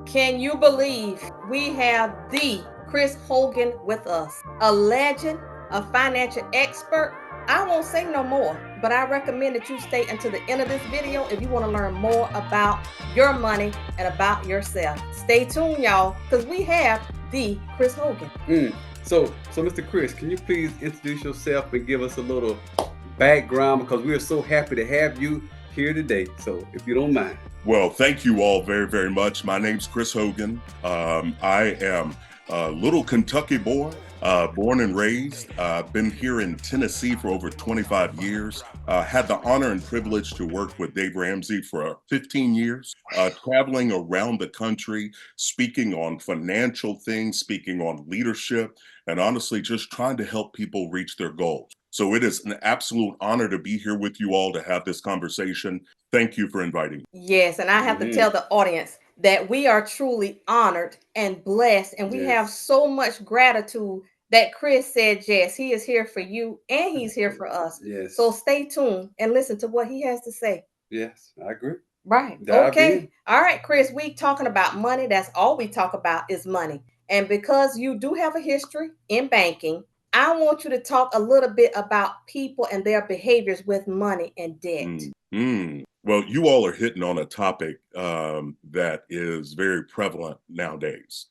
Can you believe we have the Chris Hogan with us? A legend, a financial expert. I won't say no more, but I recommend that you stay until the end of this video if you want to learn more about your money and about yourself. Stay tuned, y'all, because we have the Chris Hogan. So Mr. Chris, can you please introduce yourself and give us a little background, because we are so happy to have you here today. So if you don't mind. Well, thank you all very, very much. My name's Chris Hogan. I am a little Kentucky boy, born and raised. Been here in Tennessee for over 25 years. Had the honor and privilege to work with Dave Ramsey for 15 years, traveling around the country, speaking on financial things, speaking on leadership, and honestly, just trying to help people reach their goals. So it is an absolute honor to be here with you all to have this conversation. Thank you for inviting me. Yes, and I have to tell the audience that we are truly honored and blessed, and we have so much gratitude that Chris said, yes, he is here for you and he's here for us. Yes. So stay tuned and listen to what he has to say. Yes, I agree. Right. Dive Okay. in. All right, Chris, we talking about money. That's all we talk about is money. And because you do have a history in banking, I want you to talk a little bit about people and their behaviors with money and debt. Well, you all are hitting on a topic that is very prevalent nowadays.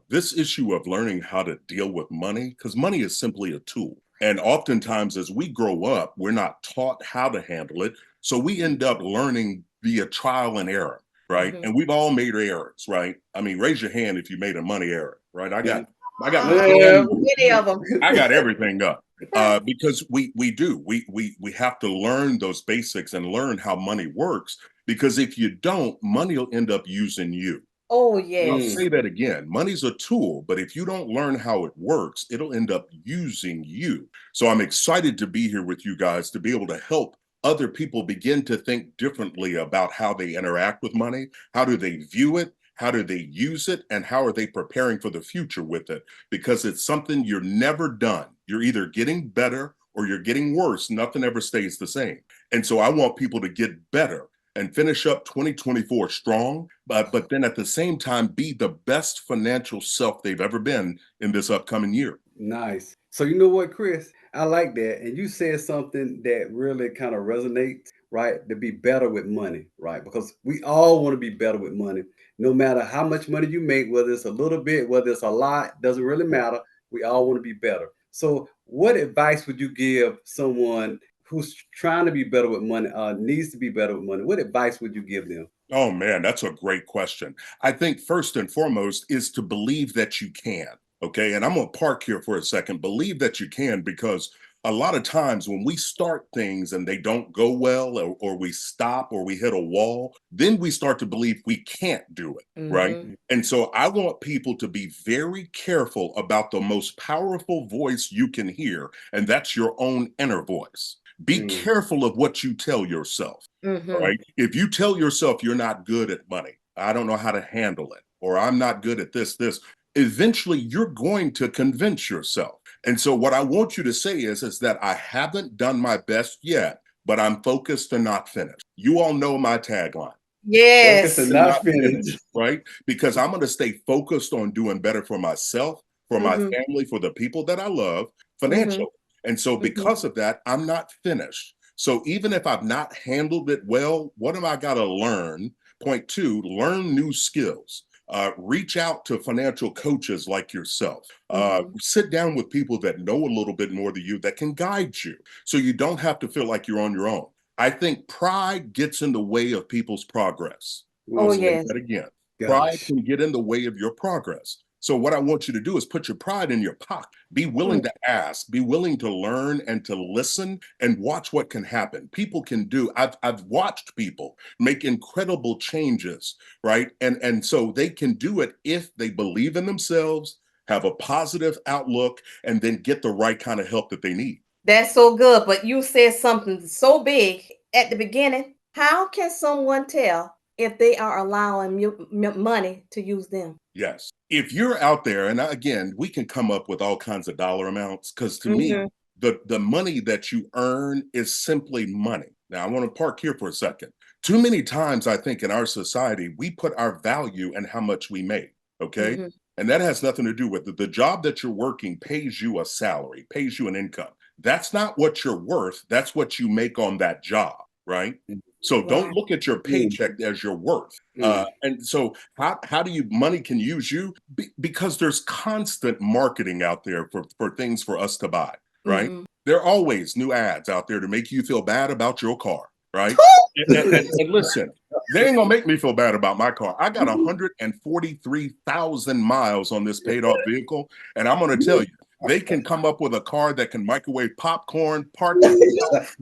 This issue of learning how to deal with money, because money is simply a tool. And oftentimes as we grow up, we're not taught how to handle it. So we end up learning via trial and error, right? And we've all made errors, right? I mean, raise your hand if you made a money error, right? I got many of them. I got everything up. Because we have to learn those basics and learn how money works, because if you don't, money will end up using you. Oh, yes. I'll say that again. Money's a tool, but if you don't learn how it works, it'll end up using you. So I'm excited to be here with you guys to be able to help other people begin to think differently about how they interact with money. How do they view it? How do they use it? And how are they preparing for the future with it? Because it's something you're never done. You're either getting better or you're getting worse. Nothing ever stays the same. And so I want people to get better and finish up 2024 strong, but then at the same time, be the best financial self they've ever been in this upcoming year. Nice. So you know what, Chris? I like that. And you said something that really kind of resonates, right? To be better with money, right? Because we all want to be better with money. No matter how much money you make, whether it's a little bit, whether it's a lot, doesn't really matter. We all want to be better. So what advice would you give someone who's trying to be better with money, needs to be better with money? What advice would you give them? Oh man, that's a great question. I think first and foremost is to believe that you can. Okay. And I'm going to park here for a second. Believe that you can, because a lot of times when we start things and they don't go well, or we stop, or we hit a wall, then we start to believe we can't do it. Right. And so I want people to be very careful about the most powerful voice you can hear, and that's your own inner voice. Be careful of what you tell yourself. Right? If you tell yourself you're not good at money, I don't know how to handle it, or I'm not good at this, eventually you're going to convince yourself. And so what I want you to say is that I haven't done my best yet, but I'm focused and not finished. You all know my tagline. Yes. Focused and not finished. Right? Because I'm going to stay focused on doing better for myself, for my family, for the people that I love financially. And so because of that, I'm not finished. So even if I've not handled it well, what am I got to learn? Point two, learn new skills. Reach out to financial coaches like yourself. Sit down with people that know a little bit more than you, that can guide you, so you don't have to feel like you're on your own. I think pride gets in the way of people's progress. Oh, yes. That again. Pride can get in the way of your progress. So what I want you to do is put your pride in your pocket. Be willing to ask, be willing to learn and to listen, and watch what can happen. People can do, I've watched people make incredible changes, right? And so they can do it if they believe in themselves, have a positive outlook, and then get the right kind of help that they need. That's so good. But you said something so big at the beginning. How can someone tell if they are allowing money to use them? Yes. If you're out there, and again, we can come up with all kinds of dollar amounts, because to me, the money that you earn is simply money. Now, I want to park here for a second. Too many times, I think, in our society, we put our value in how much we make. Okay. Hmm. And that has nothing to do with it. The job that you're working pays you a salary, pays you an income. That's not what you're worth. That's what you make on that job. Right. So don't Right. look at your Mm, paycheck as your worth. mm. And so how do you money can use you? Because there's constant marketing out there for things for us to buy. Right. Hmm. There are always new ads out there to make you feel bad about your car. Right. And listen, they ain't gonna make me feel bad about my car. I got 143,000 miles on this paid off vehicle, and I'm gonna tell you, they can come up with a car that can microwave popcorn, park it.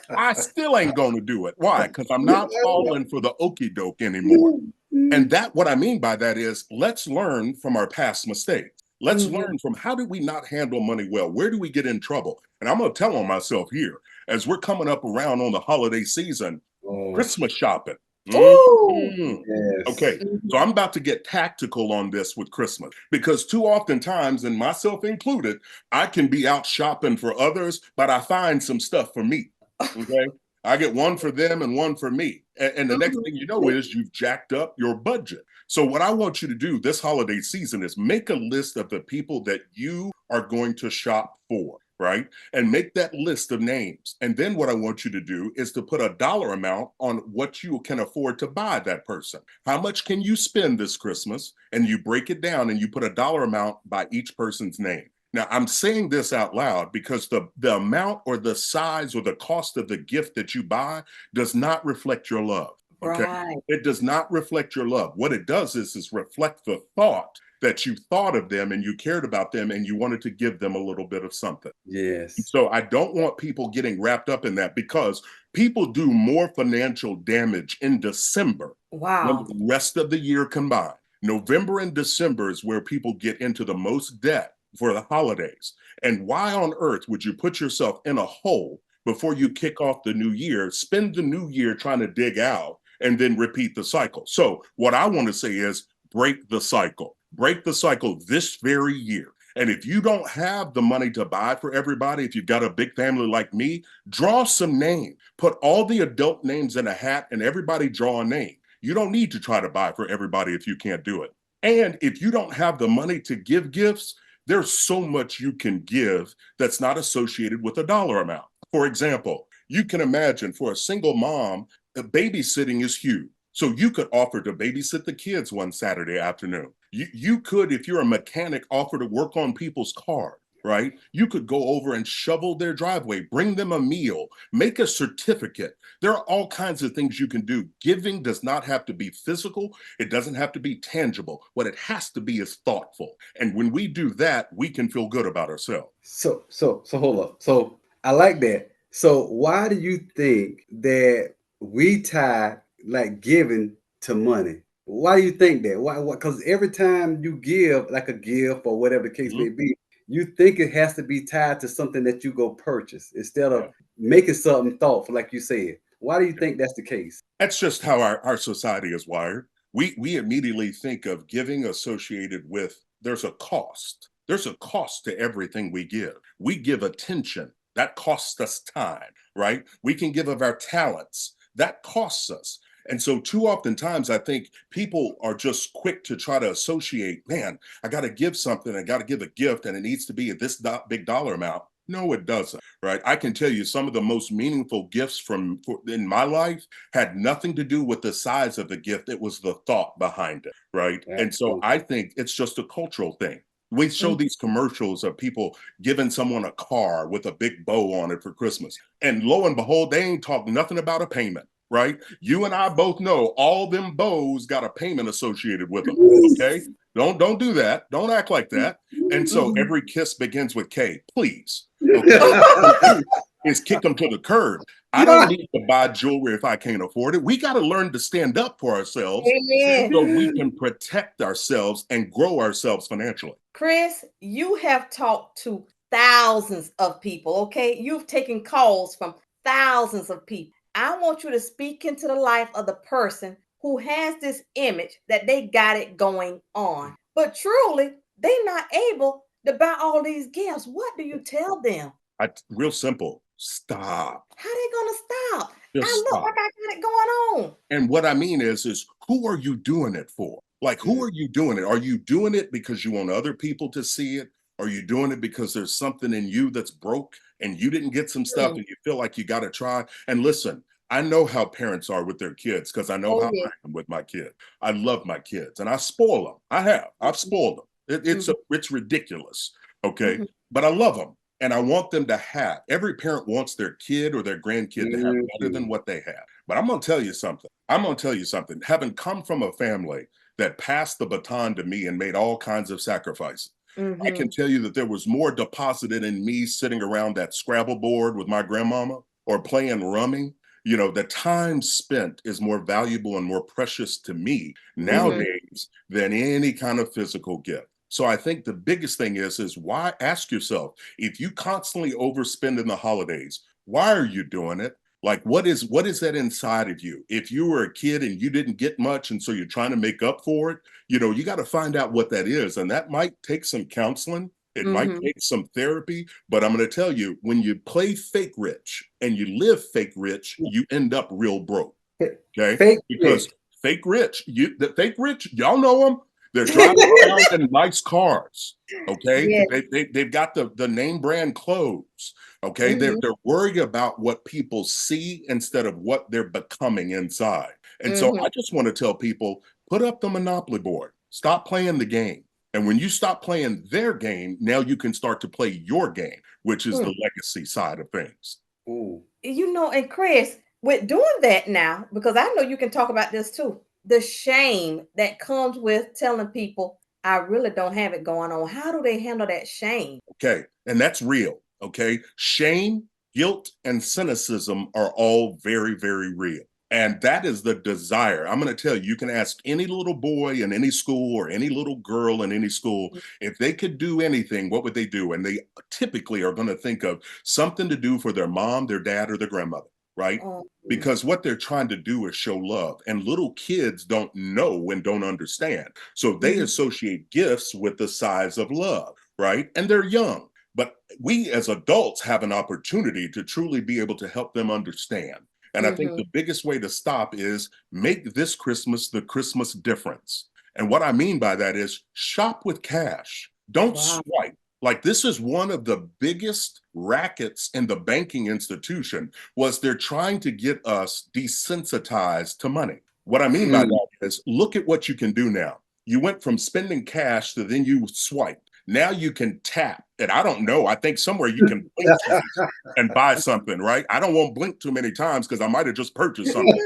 I still ain't gonna do it. Why? Because I'm not falling for the okey doke anymore. And that what I mean by that is let's learn from our past mistakes. Let's Hmm. learn from how did we not handle money well? Where do we get in trouble? And I'm gonna tell on myself here as we're coming up around on the holiday season, Oh, Christmas shopping. Ooh. Okay, yes. so Mhm. I'm about to get tactical on this with Christmas because too often times, and myself included, I can be out shopping for others, but I find some stuff for me. Okay, I get one for them and one for me, and the next Mhm. thing you know is you've jacked up your budget. So what I want you to do this holiday season is make a list of the people that you are going to shop for, right? And make that list of names. And then what I want you to do is to put a dollar amount on what you can afford to buy that person. How much can you spend this Christmas? And you break it down and you put a dollar amount by each person's name. Now, I'm saying this out loud because the amount or the size or the cost of the gift that you buy does not reflect your love. Okay. Right. It does not reflect your love. What it does is reflect the thought that you thought of them and you cared about them and you wanted to give them a little bit of something. Yes. So I don't want people getting wrapped up in that because people do more financial damage in December than Wow. the rest of the year combined. November and December is where people get into the most debt for the holidays. And why on earth would you put yourself in a hole before you kick off the new year, spend the new year trying to dig out, and then repeat the cycle? So, what I want to say is break the cycle. Break the cycle this very year. And if you don't have the money to buy for everybody, if you've got a big family like me, draw some names. Put all the adult names in a hat and everybody draw a name. You don't need to try to buy for everybody if you can't do it. And if you don't have the money to give gifts, there's so much you can give that's not associated with a dollar amount. For example, you can imagine for a single mom, babysitting is huge. So you could offer to babysit the kids one Saturday afternoon. You could, if you're a mechanic, offer to work on people's cars, right? You could go over and shovel their driveway, bring them a meal, make a certificate. There are all kinds of things you can do. Giving does not have to be physical. It doesn't have to be tangible. What it has to be is thoughtful. And when we do that, we can feel good about ourselves. So hold up. So I like that. So why do you think that we tie like giving to money? Why do you think that? Why? Because every time you give, like a gift or whatever the case Mhm. may be, you think it has to be tied to something that you go purchase instead Yeah. of making something thoughtful, like you said. Why do you think that's the case? That's just how our society is wired. We immediately think of giving associated with there's a cost. There's a cost to everything we give. We give attention. That costs us time, right? We can give of our talents. That costs us. And so too often times I think people are just quick to try to associate, man, I got to give something, I got to give a gift and it needs to be at this big dollar amount. No, it doesn't, right? I can tell you some of the most meaningful gifts in my life had nothing to do with the size of the gift. It was the thought behind it, right? And so Absolutely. I think it's just a cultural thing. We show Mm. these commercials of people giving someone a car with a big bow on it for Christmas. And lo and behold, they ain't talking nothing about a payment, right? You and I both know all them bows got a payment associated with them. Okay. Don't do that. Don't act like that. And so Mhm. every kiss begins with K, please. Okay. What we do is kick them to the curb. I don't need to buy jewelry if I can't afford it. We got to learn to stand up for ourselves Amen. so we can protect ourselves and grow ourselves financially. Chris, you have talked to thousands of people, okay? You've taken calls from thousands of people. I want you to speak into the life of the person who has this image that they got it going on. But truly, they're not able to buy all these gifts. What do you tell them? Real simple. Stop. How they gonna stop? Just look stop. like I got it going on. And what I mean is who are you doing it for? Like, who are you doing it? Are you doing it because you want other people to see it? Are you doing it because there's something in you that's broke and you didn't get some stuff Mm. and you feel like you got to try? And listen, I know how parents are with their kids because I know Oh how yeah. I am with my kid. I love my kids and I spoil them. I have. I've spoiled them. Mm-hmm. It's ridiculous. Okay. Mm-hmm. But I love them. And I want them to have, every parent wants their kid or their grandkid to have better than what they have. But I'm going to tell you something. I'm going to tell you something. Having come from a family that passed the baton to me and made all kinds of sacrifices, I Mm-hmm. can tell you that there was more deposited in me sitting around that Scrabble board with my grandmama or playing rummy. You know, the time spent is more valuable and more precious to me Mm-hmm. nowadays than any kind of physical gift. So I think the biggest thing is why, ask yourself, if you constantly overspend in the holidays, why are you doing it? Like, what is that inside of you? If you were a kid and you didn't get much and so you're trying to make up for it, you know, you got to find out what that is. And that might take some counseling. It might Mm-hmm. take some therapy, but I'm going to tell you, when you play fake rich and you live fake rich, you end up real broke. Okay. Fake Because rich. the fake rich, y'all know them. They're driving around in nice cars. Okay. Yeah. They've got the name brand clothes. Okay. Mm-hmm. They're worried about what people see instead of what they're becoming inside. And so Mm-hmm. I just want to tell people, put up the Monopoly board, stop playing the game. And when you stop playing their game, now you can start to play your game, which is Mm. the legacy side of things. Ooh. And Chris, with doing that now, because I know you can talk about this too, the shame that comes with telling people I really don't have it going on. How do they handle that shame? Okay. And that's real. Okay. Shame, guilt, and cynicism are all very, very real. And that is the desire. I'm going to tell you, you can ask any little boy in any school or any little girl in any school, if they could do anything, what would they do? And they typically are going to think of something to do for their mom, their dad, or their grandmother, right? Um, Because what they're trying to do is show love. And little kids don't know and don't understand. So they mhm, associate gifts with the size of love, right? And they're young. But we as adults have an opportunity to truly be able to help them understand. And I think mhm. the biggest way to stop is make this Christmas the Christmas difference. And what I mean by that is shop with cash. Don't Wow. swipe. Like, this is one of the biggest rackets in the banking institution, was they're trying to get us desensitized to money. What I mean by Mm. that is look at what you can do now. You went from spending cash to then you swipe. Now you can tap. And I don't know, I think somewhere you can blink twice and buy something, right? I don't want to blink too many times because I might have just purchased something.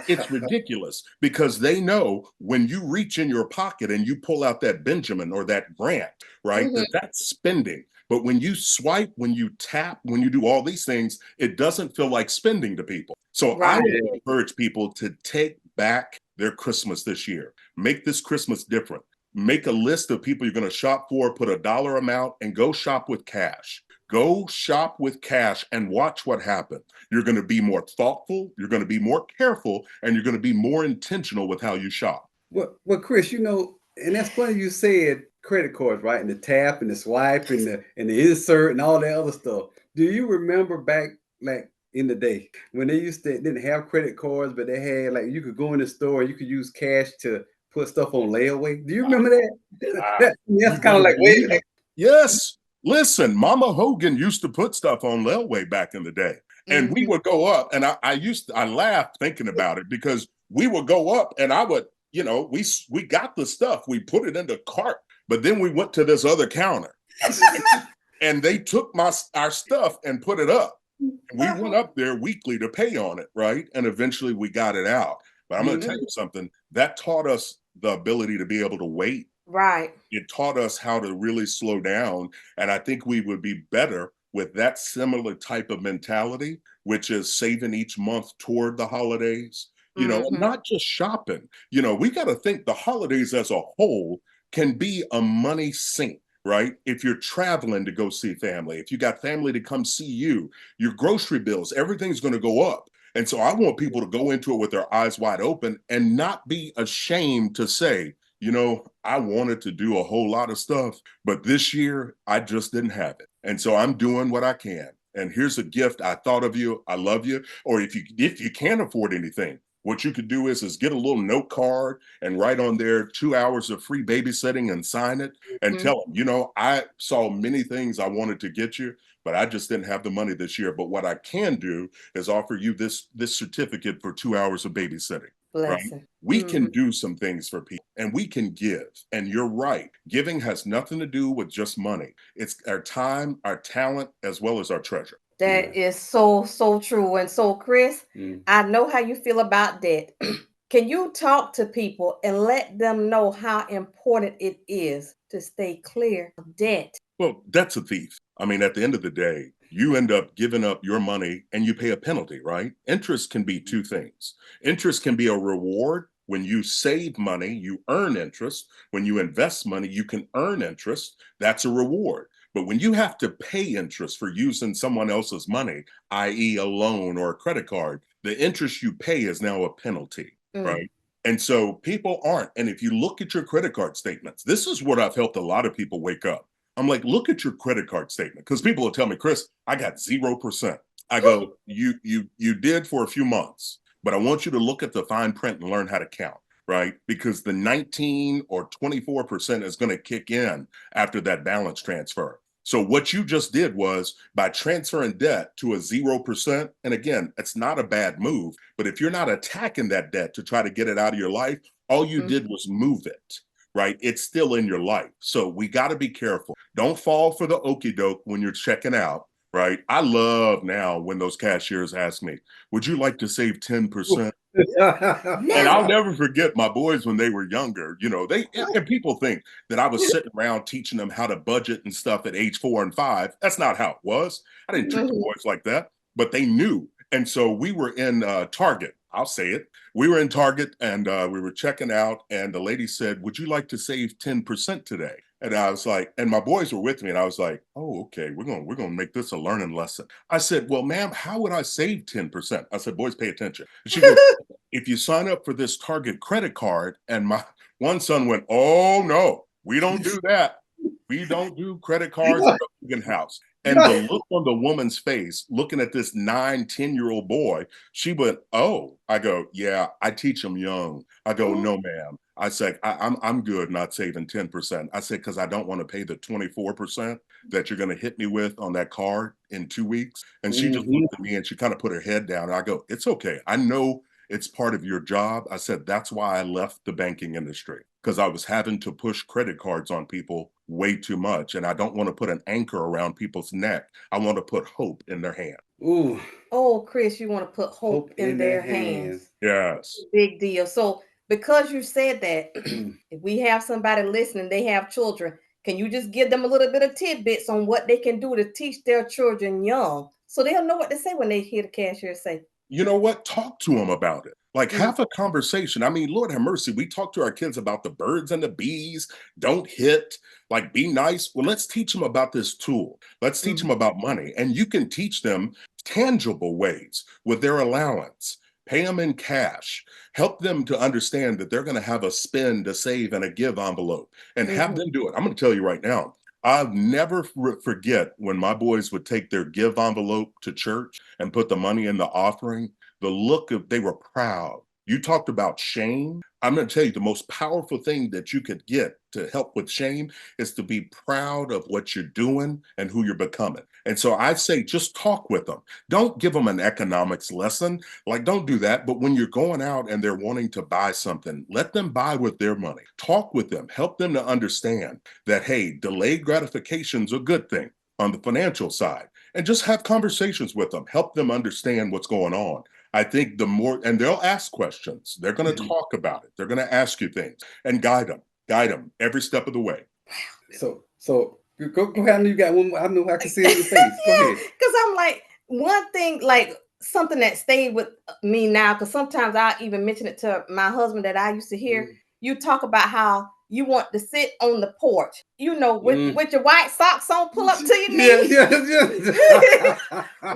It's ridiculous because they know when you reach in your pocket and you pull out that Benjamin or that Grant, right, Mhm. that's spending. But when you swipe, when you tap, when you do all these things, it doesn't feel like spending to people. So I Right. would encourage people to take back their Christmas this year. Make this Christmas different. Make a list of people you're going to shop for, put a dollar amount, and go shop with cash. Go shop with cash and watch what happens. You're going to be more thoughtful, you're going to be more careful, and you're going to be more intentional with how you shop. Well, Chris, and that's funny you said credit cards, right? And the tap and the swipe and the insert and all that other stuff. Do you remember back like in the day when they didn't have credit cards, but they had like you could go in the store and you could use cash to put stuff on layaway? Do you remember that? Ah, That's you kind of better like believe wait. it. Yes. Listen, Mama Hogan used to put stuff on layaway back in the day. And we Mhm. would go up, and I laughed thinking about it because we would go up and I would, we got the stuff, we put it in the cart, but then we went to this other counter and they took our stuff and put it up. We went up there weekly to pay on it, right? And eventually we got it out. But I'm going to tell Mhm. you something that taught us the ability to be able to wait. Right. It taught us how to really slow down. And I think we would be better with that similar type of mentality, which is saving each month toward the holidays, and Mhm. not just shopping. We got to think the holidays as a whole can be a money sink. Right? If you're traveling to go see family, if you got family to come see you, your grocery bills, everything's going to go up. And so I want people to go into it with their eyes wide open and not be ashamed to say, I wanted to do a whole lot of stuff, but this year I just didn't have it. And so I'm doing what I can. and here's a gift. I thought of you. I love you. Or if you can't afford anything, what you could do is get a little note card and write on there 2 hours of free babysitting and sign it and tell them, I saw many things I wanted to get you, but I just didn't have the money this year. But what I can do is offer you this certificate for 2 hours of babysitting. Right? Blessing. We can do some things for people, and we can give. And you're right. Giving has nothing to do with just money. It's our time, our talent, as well as our treasure. That is so, so true. And so, Chris, I know how you feel about that. Can you talk to people and let them know how important it is to stay clear of debt? Well, that's a thief. I mean, at the end of the day, you end up giving up your money and you pay a penalty, right? Interest can be two things. Interest can be a reward. When you save money, you earn interest. When you invest money, you can earn interest. That's a reward. But when you have to pay interest for using someone else's money, i.e. a loan or a credit card, the interest you pay is now a penalty, right? And so people aren't. And if you look at your credit card statements, this is what I've helped a lot of people wake up. I'm like, look at your credit card statement. Because people will tell me, Chris, I got 0%. I go, you did for a few months, but I want you to look at the fine print and learn how to count, right? Because the 19 or 24% is going to kick in after that balance transfer. So what you just did was by transferring debt to a 0%, and again, it's not a bad move, but if you're not attacking that debt to try to get it out of your life, all you did was move it. Right? It's still in your life. So we got to be careful. Don't fall for the okie doke when you're checking out. Right? I love now when those cashiers ask me, would you like to save 10%? And I'll never forget my boys when they were younger. And people think that I was sitting around teaching them how to budget and stuff at age 4 and 5. That's not how it was. I didn't treat the boys like that, but they knew. And so we were in Target. I'll say it. We were in Target and we were checking out, and the lady said, would you like to save 10% today? And I was like, and my boys were with me, and I was like, oh, okay, we're gonna make this a learning lesson. I said, well, ma'am, how would I save 10%? I said, boys, pay attention. And she goes, if you sign up for this Target credit card, and my one son went, oh no, we don't do that. We don't do credit cards at the Hogan house. And the look on the woman's face, looking at this 9-10-year-old boy, she went, oh. I go, yeah, I teach them young. I go, no, ma'am. I said, I'm good not saving 10%. I said, because I don't want to pay the 24% that you're going to hit me with on that card in 2 weeks. And she just looked at me and she kind of put her head down. And I go, it's okay. I know it's part of your job. I said, that's why I left the banking industry, because I was having to push credit cards on people way too much. And I don't want to put an anchor around people's neck. I want to put hope in their hand. Ooh. Oh, Chris, you want to put hope in their hands. Yes. Big deal. So because you said that, if we have somebody listening, they have children, can you just give them a little bit of tidbits on what they can do to teach their children young so they'll know what to say when they hear the cashier say? You know what? Talk to them about it. Like, have a conversation. I mean, Lord have mercy. We talk to our kids about the birds and the bees. Don't hit, like, be nice. Well, let's teach them about this tool. Let's teach them about money. And you can teach them tangible ways with their allowance. Pay them in cash. Help them to understand that they're going to have a spend, a save, and a give envelope, and have them do it. I'm going to tell you right now, I'll never forget when my boys would take their give envelope to church and put the money in the offering. The look of, they were proud. You talked about shame. I'm going to tell you the most powerful thing that you could get to help with shame is to be proud of what you're doing and who you're becoming. And so I say, just talk with them. Don't give them an economics lesson. Like, don't do that. But when you're going out and they're wanting to buy something, let them buy with their money. Talk with them. Help them to understand that, hey, delayed gratification is a good thing on the financial side. And just have conversations with them. Help them understand what's going on. I think the more, and they'll ask questions. They're going to talk about it. They're going to ask you things and guide them every step of the way. So go ahead. I know you got one. I know I can see it in your face. Go ahead. Because I'm like, one thing, like something that stayed with me now, because sometimes I even mention it to my husband that I used to hear you talk about how you want to sit on the porch, with your white socks on, pull up to your knees.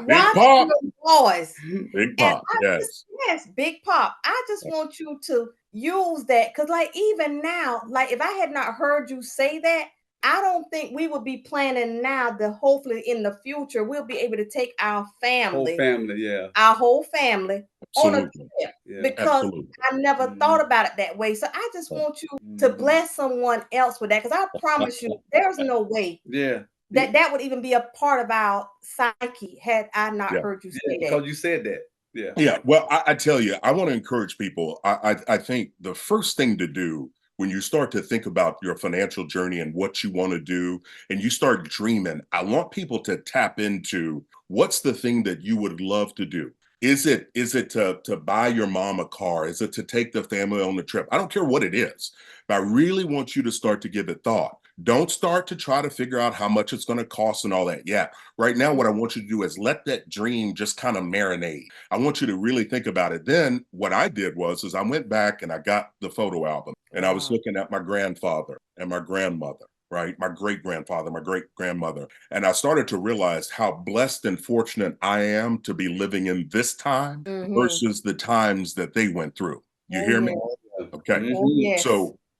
Big Pop. Boys. Big Pop, yes. Yes, Big Pop. I just want you to use that, because like even now, like if I had not heard you say that, I don't think we would be planning now that hopefully in the future we'll be able to take our Whole family, family, yeah. our whole family on a Absolutely. trip, Yeah. because Absolutely. I never thought about it that way. So I just want you to bless someone else with that, because I promise you, there's no way Yeah. that would even be a part of our psyche had I not Yeah. heard you Yeah, say that. because you said that. Yeah. Yeah. Well, I tell you, I want to encourage people. I think the first thing to do when you start to think about your financial journey and what you want to do, and you start dreaming, I want people to tap into what's the thing that you would love to do. Is it to buy your mom a car? Is it to take the family on the trip? I don't care what it is, but I really want you to start to give it thought. Don't start to try to figure out how much it's going to cost and all that. Yeah. Right now, what I want you to do is let that dream just kind of marinate. I want you to really think about it. Then what I did is I went back and I got the photo album, and I was Wow. looking at my grandfather and my grandmother, right? My great grandfather, my great grandmother. And I started to realize how blessed and fortunate I am to be living in this time Mm-hmm. versus the times that they went through. You Oh hear me? yes. Okay. Oh yes.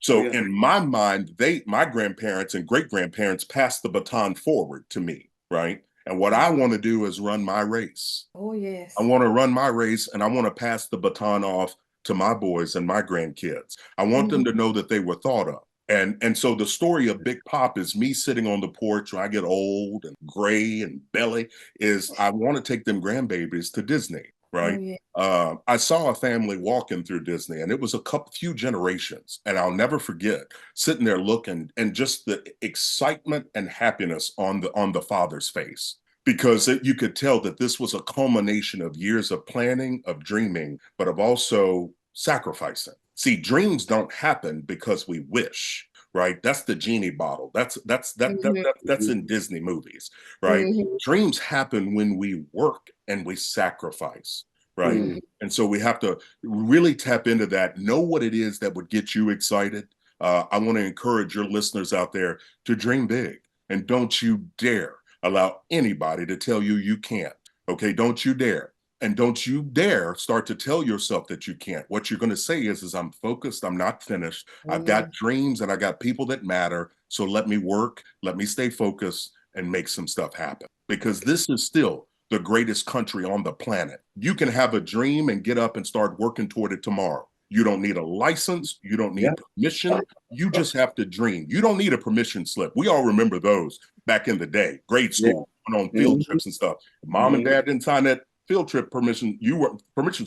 So Yeah. in my mind, my grandparents and great grandparents passed the baton forward to me, right? And what I want to do is run my race. Oh I yes. want to run my race, and I want to pass the baton off to my boys and my grandkids. I want Mm-hmm. them to know that they were thought of. And so the story of Big Pop is me sitting on the porch when I get old and gray and belly, is I want to take them grandbabies to Disney, Oh right? yeah. I saw a family walking through Disney, and it was few generations, and I'll never forget sitting there looking, and just the excitement and happiness on the father's face, because you could tell that this was a culmination of years of planning, of dreaming, but of also sacrificing. See, dreams don't happen because we wish, right? That's the genie bottle. That's in Disney movies, right? Mm-hmm. Dreams happen when we work and we sacrifice, right? Mm-hmm. Mm. And so we have to really tap into that, know what it is that would get you excited. I want to encourage your listeners out there to dream big, and don't you dare allow anybody to tell you you can't. Okay, don't you dare. And don't you dare start to tell yourself that you can't. What you're going to say is I'm focused, I'm not finished. Oh I've yeah. got dreams and I got people that matter. So let me work, let me stay focused and make some stuff happen. Because this is still the greatest country on the planet. You can have a dream and get up and start working toward it tomorrow. You don't need a license, you don't Yeah. need permission. You just have to dream. You don't need a permission slip. We all remember those back in the day, grade Yeah. school, went on field Mhm. trips and stuff. Mom and dad didn't sign that field trip permission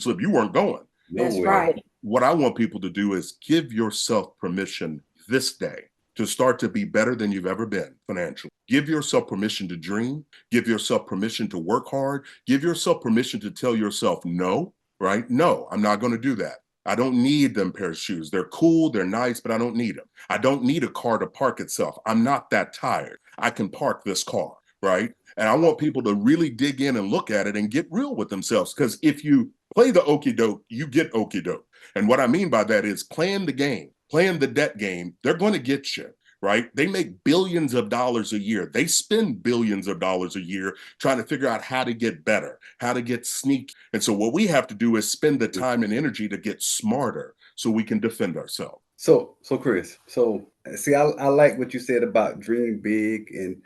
slip, you weren't going. That's Nowhere. right. What I want people to do is give yourself permission this day to start to be better than you've ever been financially. Give yourself permission to dream. Give yourself permission to work hard. Give yourself permission to tell yourself no, right? No, I'm not going to do that. I don't need them pair of shoes. They're cool, they're nice, but I don't need them. I don't need a car to park itself. I'm not that tired. I can park this car, right? And I want people to really dig in and look at it and get real with themselves. Because if you play the okey doke, you get okey doke. And what I mean by that is playing the game, playing the debt game, they're going to get you, right? They make billions of dollars a year. They spend billions of dollars a year trying to figure out how to get better, how to get sneaky. And so what we have to do is spend the time and energy to get smarter so we can defend ourselves. So Chris, see, I like what you said about dream big and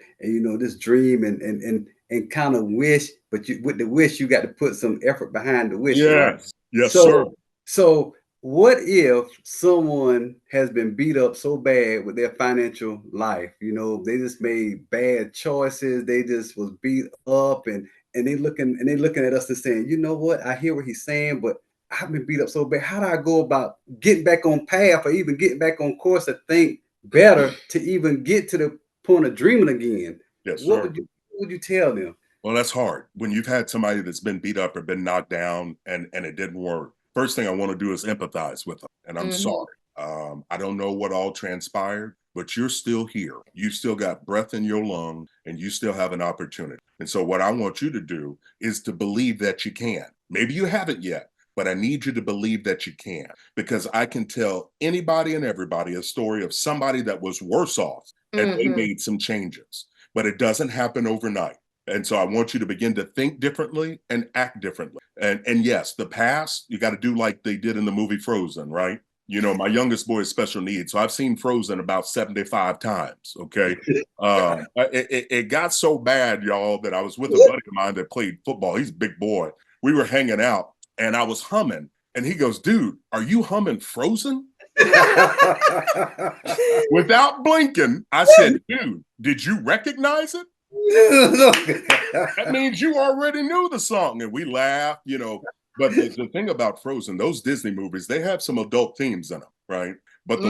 this dream and kind of wish, but with the wish you got to put some effort behind the wishing, right? Yes. Yes, sir. So what if someone has been beat up so bad with their financial life? They just made bad choices. They just was beat up and they looking at us and saying, you know what? I hear what he's saying, but I've been beat up so bad. How do I go about getting back on path or even getting back on course to think better to even get to the point of dreaming again? Yes, What sir. would you tell them? Well, that's hard. When you've had somebody that's been beat up or been knocked down and it didn't work, first thing I want to do is empathize with them. And I'm Mm-hmm. sorry. I don't know what all transpired, but you're still here. You still got breath in your lungs and you still have an opportunity. And so what I want you to do is to believe that you can. Maybe you haven't yet, but I need you to believe that you can, because I can tell anybody and everybody a story of somebody that was worse off and they Mm-hmm. made some changes, but it doesn't happen overnight. And so I want you to begin to think differently and act differently. And yes, the past, you got to do like they did in the movie Frozen, right? You know, my youngest boy is special needs, so I've seen Frozen about 75 times. Okay, it got so bad, y'all, that I was with a buddy of mine that played football. He's a big boy. We were hanging out, and I was humming, and he goes, "Dude, are you humming Frozen?" Without blinking, I said, "Dude, did you recognize it? That means you already knew the song." And we laughed, you know. But the thing about Frozen, those Disney movies, they have some adult themes in them, right? But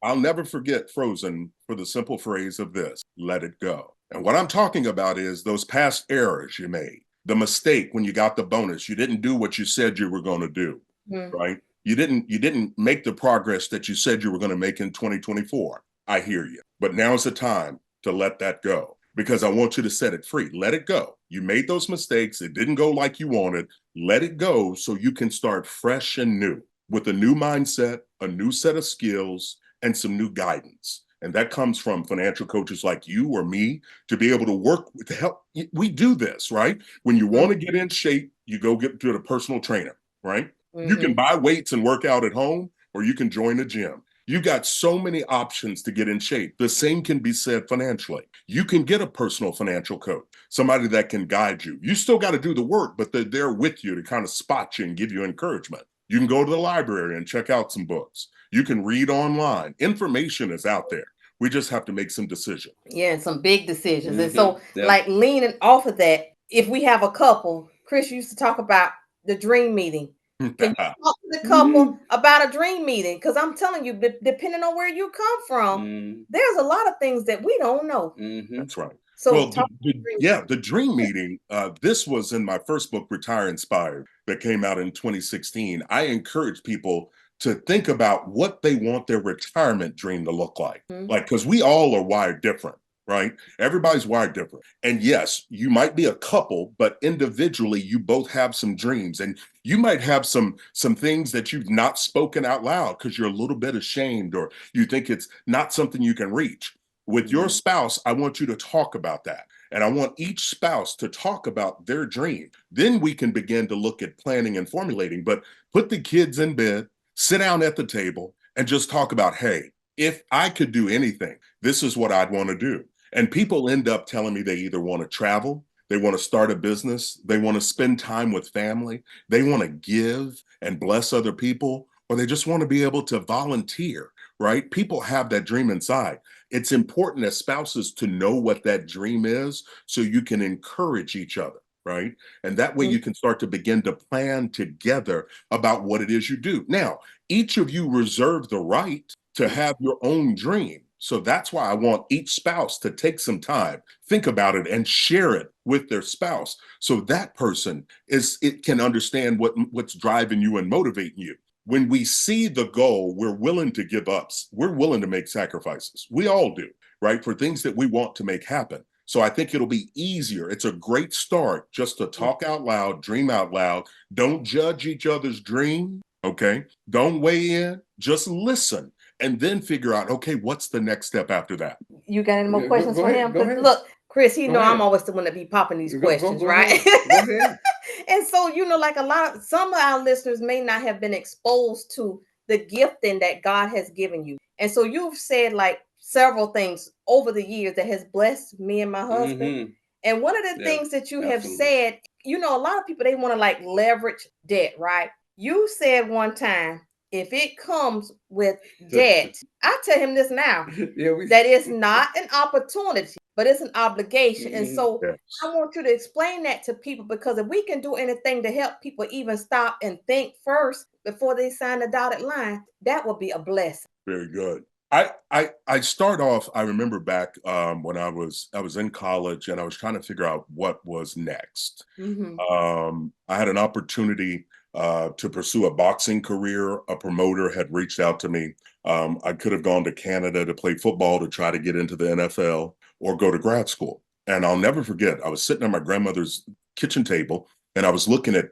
I'll never forget Frozen for the simple phrase of this: let it go. And what I'm talking about is those past errors you made, the mistake when you got the bonus, you didn't do what you said you were going to do, right? You didn't make the progress that you said you were going to make in 2024. I hear you. But now's the time to let that go, because I want you to set it free. Let it go. You made those mistakes. It didn't go like you wanted. Let it go so you can start fresh and new with a new mindset, a new set of skills, and some new guidance. And that comes from financial coaches like you or me to be able to work to help. We do this, right? When you want to get in shape, you go get to a personal trainer, right? You can buy weights and work out at home, or you can join a gym. You got so many options to get in shape. The same can be said financially. You can get a personal financial coach, somebody that can guide you. You still got to do the work, but they're there with you to kind of spot you and give you encouragement. You can go to the library and check out some books. You can read online. Information is out there. We just have to make some decisions. Yeah, and some big decisions. And so, like, leaning off of that, if we have a couple, Chris used to talk about the dream meeting. Can you talk to the couple about a dream meeting? Because I'm telling you, depending on where you come from, there's a lot of things that we don't know. That's right. So, well, the dream meeting, this was in my first book, Retire Inspired, that came out in 2016. I encourage people to think about what they want their retirement dream to look like. Like, because we all are wired different, right? Everybody's wired different. And yes, you might be a couple, but individually, you both have some dreams. And you might have some things that you've not spoken out loud because you're a little bit ashamed, or you think it's not something you can reach. With your spouse, I want you to talk about that. And I want each spouse to talk about their dream. Then we can begin to look at planning and formulating. But put the kids in bed, sit down at the table, and just talk about, hey, if I could do anything, this is what I'd want to do. And people end up telling me they either want to travel, they want to start a business, they want to spend time with family, they want to give and bless other people, or they just want to be able to volunteer, right? People have that dream inside. It's important as spouses to know what that dream is so you can encourage each other, right? And that way you can start to begin to plan together about what it is you do. Now, each of you reserve the right to have your own dream. So that's why I want each spouse to take some time, think about it, and share it with their spouse. So that person can understand what's driving you and motivating you. When we see the goal, we're willing to give up. We're willing to make sacrifices. We all do, right? For things that we want to make happen. So I think it'll be easier. It's a great start just to talk out loud, dream out loud. Don't judge each other's dream, okay? Don't weigh in, just listen. And then figure out, okay, what's the next step after that? You got any more questions for him? Because look, Chris, I'm always the one that be popping these questions, right? Go ahead. And so, like some of our listeners may not have been exposed to the gifting that God has given you. And so you've said like several things over the years that has blessed me and my husband. And one of the things that you have said, a lot of people, they want to like leverage debt, right? You said one time, if it comes with debt, I tell him this now, that it's not an opportunity, but it's an obligation. And so I want you to explain that to people, because if we can do anything to help people even stop and think first before they sign the dotted line, that would be a blessing. Very good. I start off, I remember back when I was in college and I was trying to figure out what was next. I had an opportunity to pursue a boxing career. A promoter had reached out to me. I could have gone to Canada to play football to try to get into the NFL or go to grad school. And I'll never forget, I was sitting at my grandmother's kitchen table and I was looking at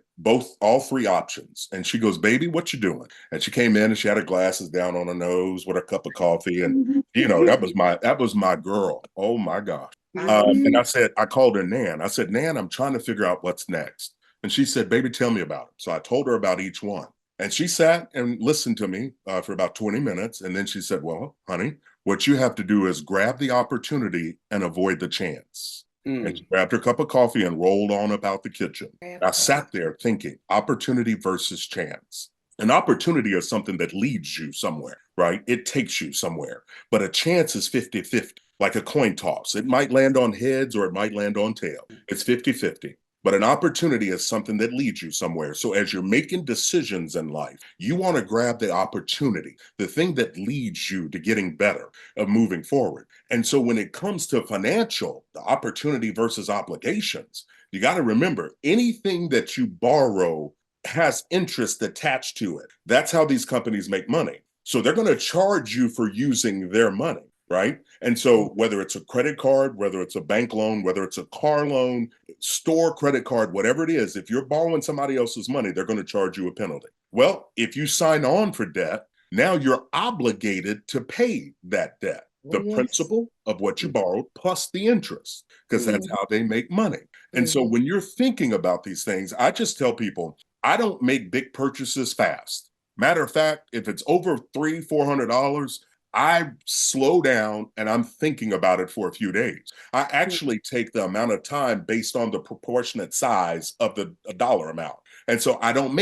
all three options. And she goes, "Baby, what you doing?" And she came in and she had her glasses down on her nose with a cup of coffee. And, that was my girl. Oh my gosh. And I called her Nan. I said, "Nan, I'm trying to figure out what's next." And she said, "Baby, tell me about it." So I told her about each one. And she sat and listened to me for about 20 minutes. And then she said, well, honey, what you have to do is grab the opportunity and avoid the chance. And she grabbed her cup of coffee and rolled on about the kitchen. I sat there thinking opportunity versus chance. An opportunity is something that leads you somewhere, right? It takes you somewhere. But a chance is 50-50, like a coin toss. It might land on heads or it might land on tail. It's 50-50. But an opportunity is something that leads you somewhere. So as you're making decisions in life, you want to grab the opportunity, the thing that leads you to getting better, of moving forward. And so when it comes to financial, the opportunity versus obligations, you got to remember anything that you borrow has interest attached to it. That's how these companies make money. So they're going to charge you for using their money, right? And so whether it's a credit card, whether it's a bank loan, whether it's a car loan, store credit card, whatever it is, if you're borrowing somebody else's money, they're going to charge you a penalty. Well, if you sign on for debt, now you're obligated to pay that debt, the principal of what you borrowed plus the interest, because that's how they make money. And so when you're thinking about these things, I just tell people, I don't make big purchases fast. Matter of fact, if it's over $300-400, I slow down and I'm thinking about it for a few days. I actually take the amount of time based on the proportionate size of the dollar amount. And so I don't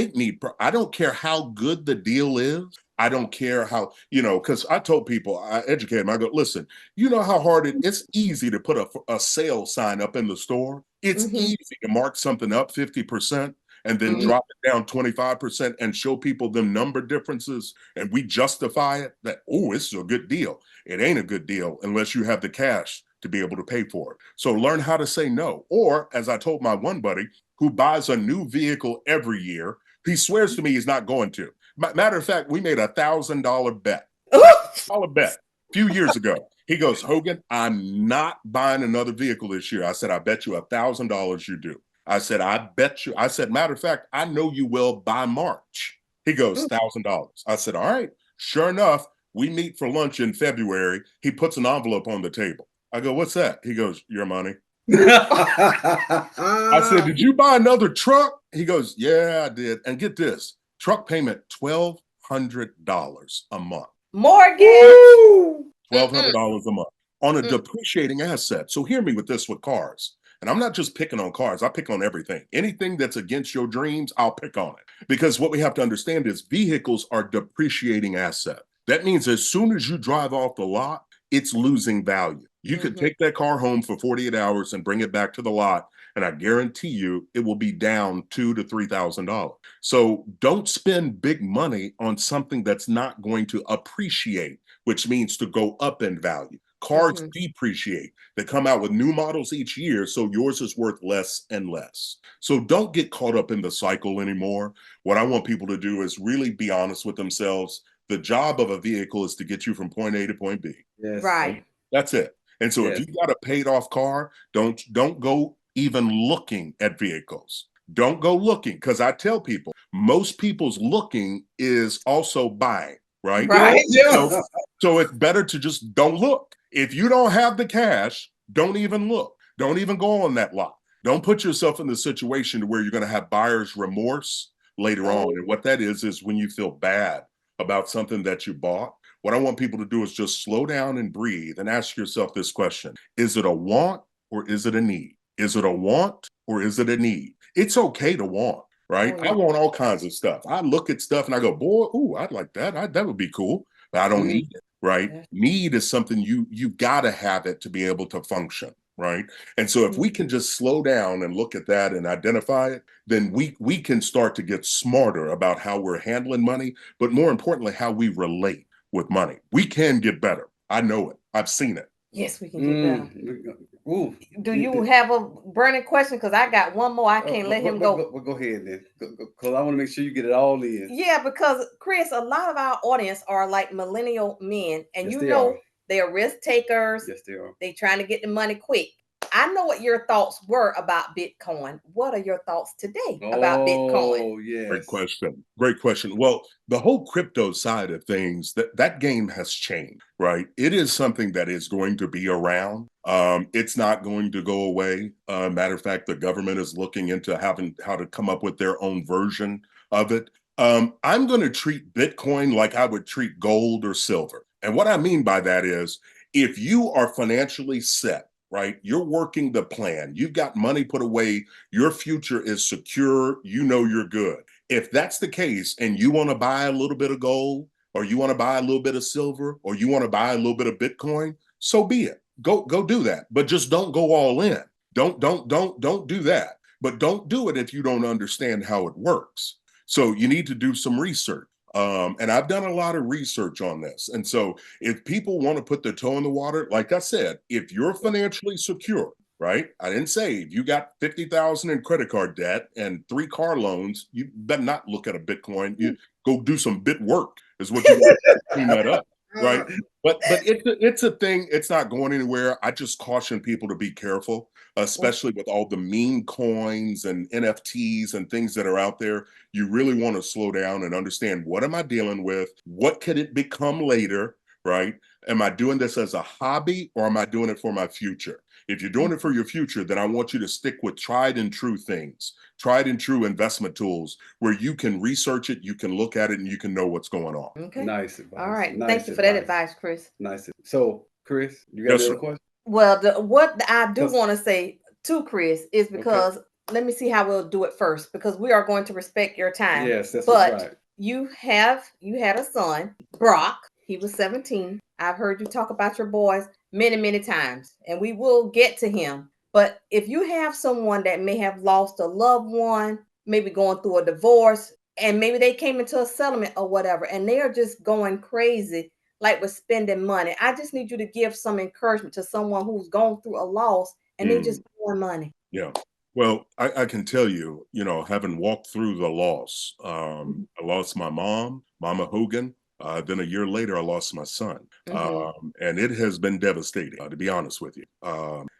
I don't care how good the deal is. I don't care how, because I told people, I educate them, I go, listen, you know how hard it's easy to put a sale sign up in the store. It's easy to mark something up 50% and then drop it down 25% and show people them number differences. And we justify it that, oh, this is a good deal. It ain't a good deal unless you have the cash to be able to pay for it. So learn how to say no. Or as I told my one buddy who buys a new vehicle every year, he swears to me he's not going to. Matter of fact, we made $1,000 bet. $1,000 bet a few years ago. He goes, Hogan, I'm not buying another vehicle this year. I said, I bet you $1,000 you do. I said, I bet you. I said, matter of fact, I know you will by March. He goes, $1,000. I said, all right. Sure enough, we meet for lunch in February. He puts an envelope on the table. I go, what's that? He goes, your money. I said, did you buy another truck? He goes, yeah, I did. And get this, truck payment, $1,200 a month. Mortgage. $1,200 a month on a depreciating asset. So hear me with this with cars. And I'm not just picking on cars. I pick on everything. Anything that's against your dreams, I'll pick on it. Because what we have to understand is vehicles are depreciating assets. That means as soon as you drive off the lot, it's losing value. You could take that car home for 48 hours and bring it back to the lot, and I guarantee you it will be down $2,000 to $3,000. So don't spend big money on something that's not going to appreciate, which means to go up in value. Cars depreciate. They come out with new models each year, so yours is worth less and less. So don't get caught up in the cycle anymore. What I want people to do is really be honest with themselves. The job of a vehicle is to get you from point A to point B. Yes. Right. That's it. And so if you got a paid off car, don't go even looking at vehicles. Don't go looking, because I tell people, most people's looking is also buying, right? Right. So it's better to just don't look. If you don't have the cash, don't even look. Don't even go on that lot. Don't put yourself in the situation where you're going to have buyer's remorse later on. And what that is when you feel bad about something that you bought. What I want people to do is just slow down and breathe and ask yourself this question. Is it a want or is it a need? Is it a want or is it a need? It's okay to want, right? I want all kinds of stuff. I look at stuff and I go, boy, ooh, I'd like that. That would be cool. But I don't need it, right? Need is something you got to have it to be able to function, right? And so if we can just slow down and look at that and identify it, then we can start to get smarter about how we're handling money, but more importantly, how we relate with money. We can get better. I know it. I've seen it. Yes, we can get better. Do you have a burning question? Because I got one more. I can't let him go. Well, go ahead then, because I want to make sure you get it all in. Yeah, because Chris, a lot of our audience are like millennial men, and they are risk takers. Yes, they are. They trying to get the money quick. I know what your thoughts were about Bitcoin. What are your thoughts today about Bitcoin? Oh, yes. Great question. Great question. Well, the whole crypto side of things, that game has changed, right? It is something that is going to be around. It's not going to go away. Matter of fact, the government is looking into how to come up with their own version of it. I'm going to treat Bitcoin like I would treat gold or silver. And what I mean by that is if you are financially set, right, you're working the plan, you've got money put away, your future is secure, you know you're good. If that's the case and you want to buy a little bit of gold or you want to buy a little bit of silver or you want to buy a little bit of Bitcoin, so be it. Go do that. But just don't go all in. Don't do that. But don't do it if you don't understand how it works. So you need to do some research. And I've done a lot of research on this. And so if people want to put their toe in the water, like I said, if you're financially secure, right? I didn't say if you got 50,000 in credit card debt and 3 car loans, you better not look at a Bitcoin. You go do some bit work is what you want to clean that up. Right. But it's a thing. It's not going anywhere. I just caution people to be careful, especially with all the meme coins and NFTs and things that are out there. You really want to slow down and understand, what am I dealing with? What could it become later? Right? Am I doing this as a hobby or am I doing it for my future? If you're doing it for your future, then I want you to stick with tried and true things, tried and true investment tools where you can research it, you can look at it, and you can know what's going on. Okay. Nice advice. All right. Nice Thank you for that advice, Chris. Nice. So, Chris, you got Yes, another sir. question? Well, what I do 'Cause- want to say to Chris is because let me see how we'll do it first, because we are going to respect your time. Yes, that's But right. you had a son, Brock. He was 17. I've heard you talk about your boys many, many times, and we will get to him. But if you have someone that may have lost a loved one, maybe going through a divorce, and maybe they came into a settlement or whatever, and they are just going crazy, like with spending money, I just need you to give some encouragement to someone who's gone through a loss and they just want money. Yeah. Well, I can tell you, having walked through the loss, I lost my mom, Mama Hogan. Then a year later, I lost my son. And it has been devastating, to be honest with you.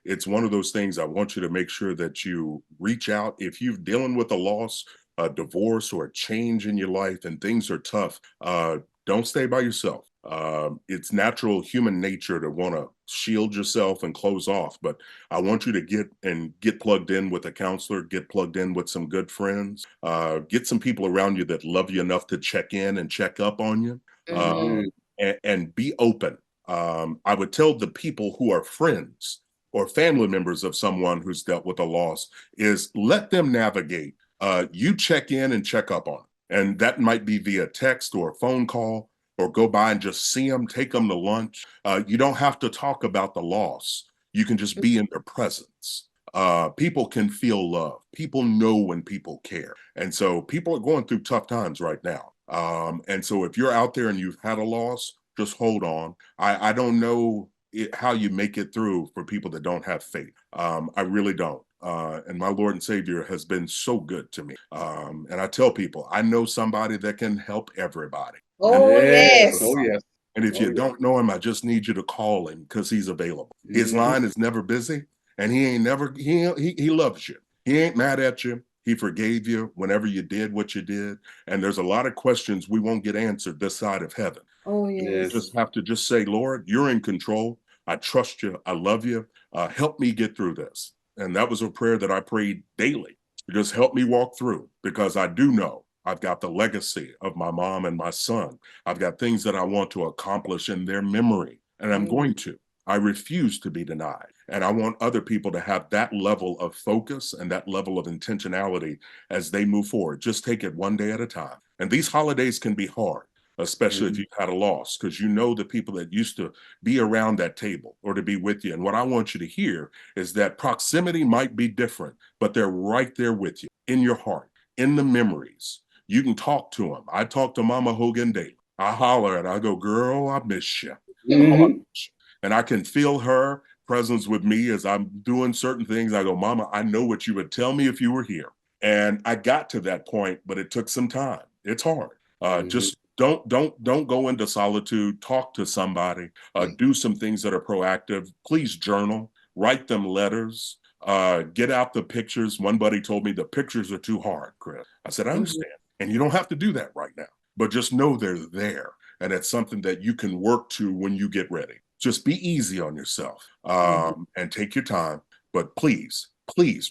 It's one of those things I want you to make sure that you reach out. If you're dealing with a loss, a divorce, or a change in your life and things are tough, don't stay by yourself. It's natural human nature to want to shield yourself and close off, but I want you to get plugged in with a counselor, get plugged in with some good friends, get some people around you that love you enough to check in and check up on you, and be open. I would tell the people who are friends or family members of someone who's dealt with a loss is let them navigate. You check in and check up on them. And that might be via text or a phone call, or go by and just see them, take them to lunch. You don't have to talk about the loss. You can just be in their presence. People can feel love. People know when people care. And so people are going through tough times right now. And so if you're out there and you've had a loss, just hold on. I don't know how you make it through for people that don't have faith. I really don't. And my Lord and Savior has been so good to me. And I tell people, I know somebody that can help everybody. Oh, yes. Oh, yes. And if you don't know him, I just need you to call him because he's available. His line is never busy, and he loves you. He ain't mad at you. He forgave you whenever you did what you did. And there's a lot of questions we won't get answered this side of heaven. Oh, yes. You just have to just say, Lord, you're in control. I trust you. I love you. Help me get through this. And that was a prayer that I prayed daily. Just help me walk through, because I do know I've got the legacy of my mom and my son. I've got things that I want to accomplish in their memory, and I'm going to. I refuse to be denied. And I want other people to have that level of focus and that level of intentionality as they move forward. Just take it one day at a time. And these holidays can be hard, especially if you've had a loss, because you know the people that used to be around that table or to be with you. And what I want you to hear is that proximity might be different, but they're right there with you in your heart, in the memories. You can talk to them. I talk to Mama Hogan daily. I holler and I go, girl, I miss you. And I can feel her presence with me as I'm doing certain things. I go, Mama, I know what you would tell me if you were here. And I got to that point, but it took some time. It's hard. Just don't go into solitude. Talk to somebody. Do some things that are proactive. Please journal. Write them letters. Get out the pictures. One buddy told me the pictures are too hard, Chris. I said, I understand. And you don't have to do that right now, but just know they're there. And it's something that you can work to when you get ready. Just be easy on yourself, and take your time. But please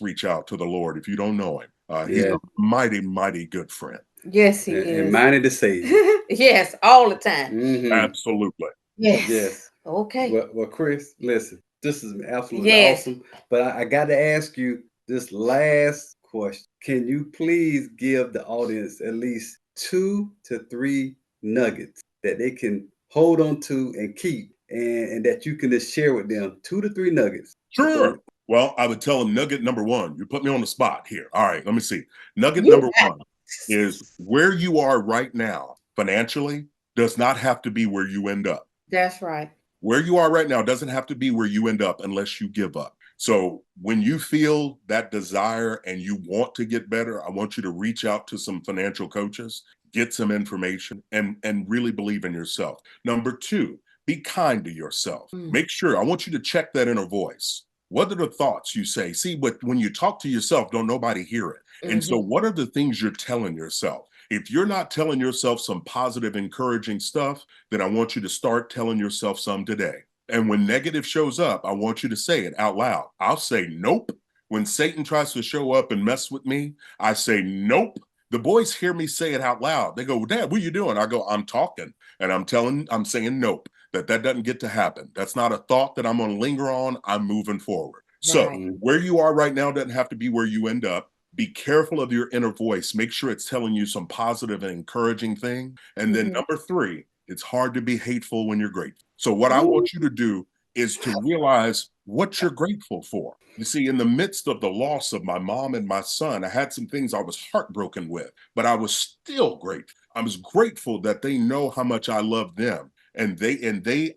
reach out to the Lord if you don't know him. He's a mighty, mighty good friend. Yes, he and is. minded to save you. Yes, all the time. Mm-hmm. Absolutely. Yes. Yes. Okay. Well, Chris, listen, this is absolutely Yes. awesome. But I got to ask you this last question. Can you please give the audience at least 2 to 3 nuggets that they can hold on to and keep, and that you can just share with them? 2 to 3 nuggets. Sure. Well, I would tell them nugget number one. You put me on the spot here. All right, let me see. Nugget You number got one is where you are right now financially does not have to be where you end up. That's right. Where you are right now doesn't have to be where you end up unless you give up. So when you feel that desire and you want to get better, I want you to reach out to some financial coaches, get some information, and really believe in yourself. Number two, be kind to yourself. Make sure, I want you to check that inner voice. What are the thoughts you say? See, but when you talk to yourself, don't nobody hear it. And so what are the things you're telling yourself? If you're not telling yourself some positive, encouraging stuff, then I want you to start telling yourself some today. And when negative shows up, I want you to say it out loud. I'll say, nope. When Satan tries to show up and mess with me, I say, nope. The boys hear me say it out loud. They go, Dad, what are you doing? I go, I'm talking. And I'm saying, nope, that doesn't get to happen. That's not a thought that I'm going to linger on. I'm moving forward. So Right. where you are right now doesn't have to be where you end up. Be careful of your inner voice. Make sure it's telling you some positive and encouraging thing. And then number three, it's hard to be hateful when you're grateful. So what I want you to do is to realize what you're grateful for. You see, in the midst of the loss of my mom and my son, I had some things I was heartbroken with, but I was still grateful. I was grateful that they know how much I love them, and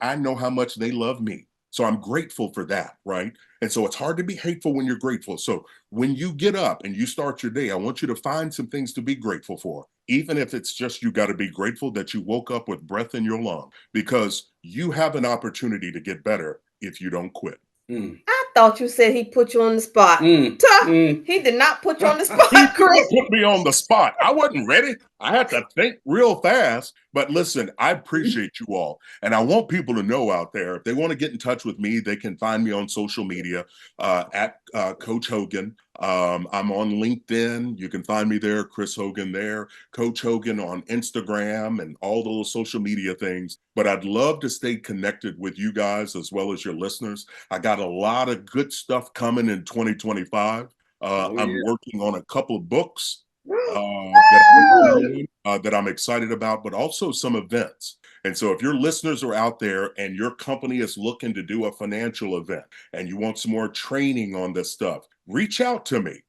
I know how much they love me. So I'm grateful for that, right? And so it's hard to be hateful when you're grateful. So when you get up and you start your day, I want you to find some things to be grateful for. Even if it's just you got to be grateful that you woke up with breath in your lung, because you have an opportunity to get better if you don't quit. I thought you said he put you on the spot. He did not put you on the spot, He Chris. put me on the spot. I wasn't ready. I had to think real fast. But listen, I appreciate you all. And I want people to know out there, if they want to get in touch with me, they can find me on social media at Coach Hogan. I'm on LinkedIn. You can find me there, Chris Hogan there, Coach Hogan on Instagram and all those social media things. But I'd love to stay connected with you guys as well as your listeners. I got a lot of good stuff coming in 2025. I'm working on a couple of books that I'm excited about, but also some events. And so if your listeners are out there and your company is looking to do a financial event and you want some more training on this stuff, reach out to me.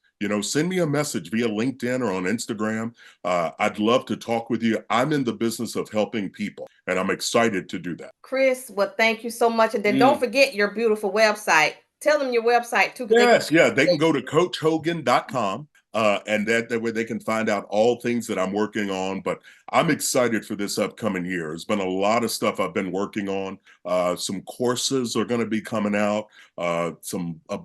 Send me a message via LinkedIn or on Instagram. I'd love to talk with you. I'm in the business of helping people, and I'm excited to do that. Chris, well, thank you so much. And then don't forget your beautiful website. Tell them your website too. Yes, they can go to CoachHogan.com. And that way they can find out all things that I'm working on. But I'm excited for this upcoming year. There's been a lot of stuff I've been working on. Some courses are going to be coming out. A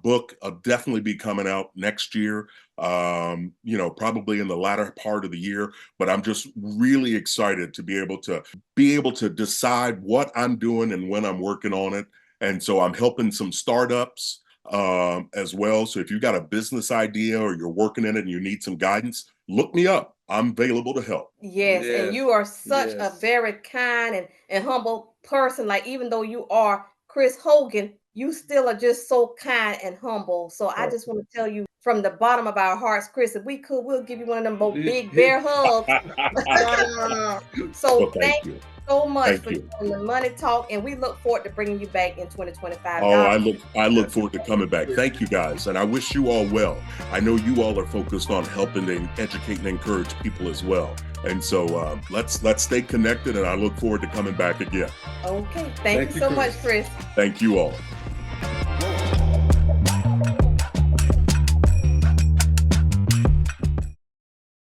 book will definitely be coming out next year. Probably in the latter part of the year. But I'm just really excited to be able to decide what I'm doing and when I'm working on it. And so I'm helping some startups as well. So if you got a business idea or you're working in it and you need some guidance, look me up. I'm available to help. Yes, and you are such a very kind and humble person. Like, even though you are Chris Hogan, you still are just so kind and humble. So I just want to tell you from the bottom of our hearts, Chris, if we could, we'll give you one of them big bear hugs. So well, thank you so much for doing the Money Talk, and we look forward to bringing you back in 2025. I look forward to coming back. Thank you, guys, and I wish you all well. I know you all are focused on helping to educate and encourage people as well, and so let's stay connected, and I look forward to coming back again. Okay, thank you so much, Chris. Thank you all.